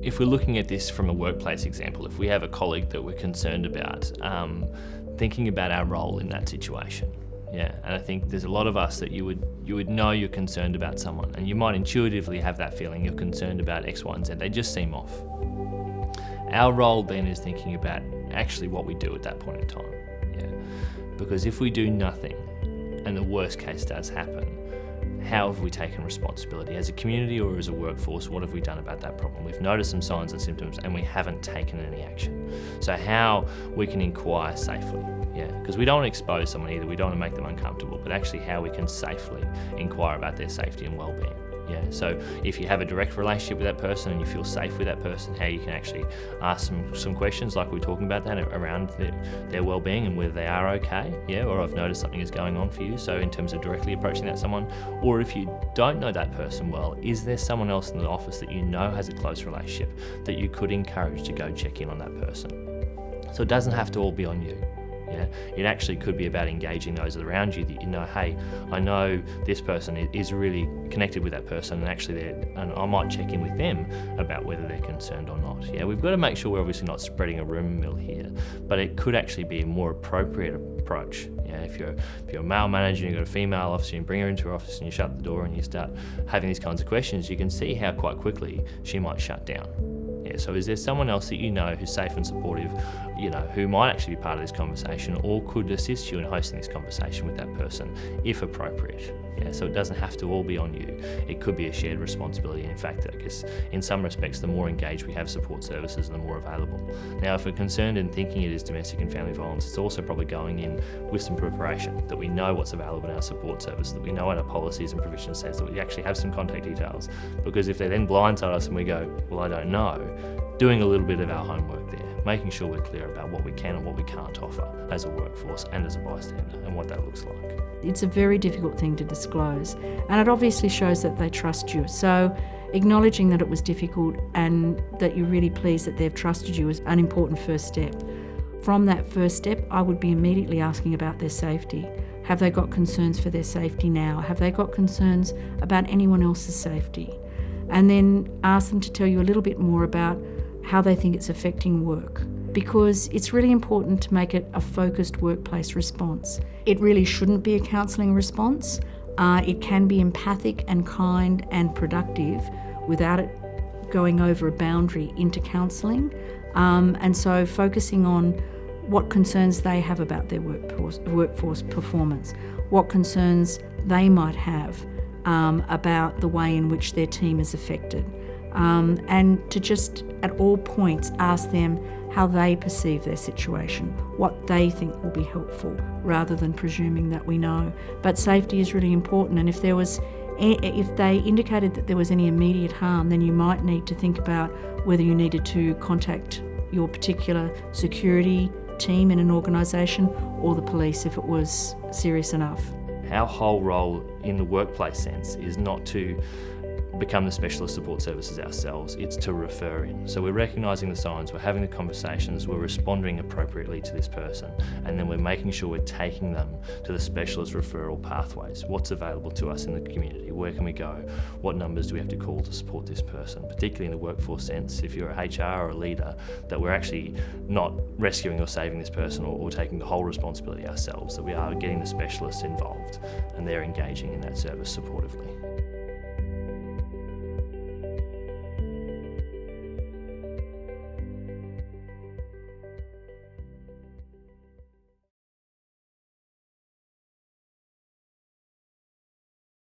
If we're looking at this from a workplace example, if we have a colleague that we're concerned about, thinking about our role in that situation. Yeah, and I think there's a lot of us that you would know you're concerned about someone, and you might intuitively have that feeling you're concerned about X, Y, and Z. They just seem off. Our role then is thinking about actually what we do at that point in time. Yeah, because if we do nothing, and the worst case does happen, how have we taken responsibility as a community or as a workforce? What have we done about that problem? We've noticed some signs and symptoms and we haven't taken any action. So how we can inquire safely, because we don't want to expose someone either, we don't want to make them uncomfortable, but actually how we can safely inquire about their safety and well-being. So if you have a direct relationship with that person and you feel safe with that person, how you can actually ask some questions like we're talking about that around their well-being and whether they are okay, or I've noticed something is going on for you, so in terms of directly approaching that someone. Or if you don't know that person well, is there someone else in the office that you know has a close relationship that you could encourage to go check in on that person? So it doesn't have to all be on you. It actually could be about engaging those around you that you know, hey, I know this person is really connected with that person, and actually and I might check in with them about whether they're concerned or not. We've got to make sure we're obviously not spreading a rumour mill here, but it could actually be a more appropriate approach. If you're a male manager and you've got a female officer, you bring her into your office and you shut the door and you start having these kinds of questions, you can see how quite quickly she might shut down. So is there someone else that you know who's safe and supportive, who might actually be part of this conversation or could assist you in hosting this conversation with that person, if appropriate? So it doesn't have to all be on you. It could be a shared responsibility. And in fact, I guess in some respects, the more engaged we have support services, the more available. Now, if we're concerned and thinking it is domestic and family violence, it's also probably going in with some preparation, that we know what's available in our support service, that we know what our policies and provisions says, that we actually have some contact details. Because if they then blindside us and we go, well, I don't know, doing a little bit of our homework there, making sure we're clear about what we can and what we can't offer as a workforce and as a bystander and what that looks like. It's a very difficult thing to disclose, and it obviously shows that they trust you. So acknowledging that it was difficult and that you're really pleased that they've trusted you is an important first step. From that first step, I would be immediately asking about their safety. Have they got concerns for their safety now? Have they got concerns about anyone else's safety? And then ask them to tell you a little bit more about how they think it's affecting work, because it's really important to make it a focused workplace response. It really shouldn't be a counselling response. It can be empathic and kind and productive without it going over a boundary into counselling. And so focusing on what concerns they have about their workforce performance, what concerns they might have about the way in which their team is affected. And to just at all points ask them how they perceive their situation, what they think will be helpful, rather than presuming that we know. But safety is really important, and if they indicated that there was any immediate harm, then you might need to think about whether you needed to contact your particular security team in an organisation or the police if it was serious enough. Our whole role in the workplace sense is not to become the specialist support services ourselves, it's to refer in. So we're recognising the signs, we're having the conversations, we're responding appropriately to this person, and then we're making sure we're taking them to the specialist referral pathways. What's available to us in the community? Where can we go? What numbers do we have to call to support this person? Particularly in the workforce sense, if you're a HR or a leader, that we're actually not rescuing or saving this person or taking the whole responsibility ourselves, that we are getting the specialists involved and they're engaging in that service supportively.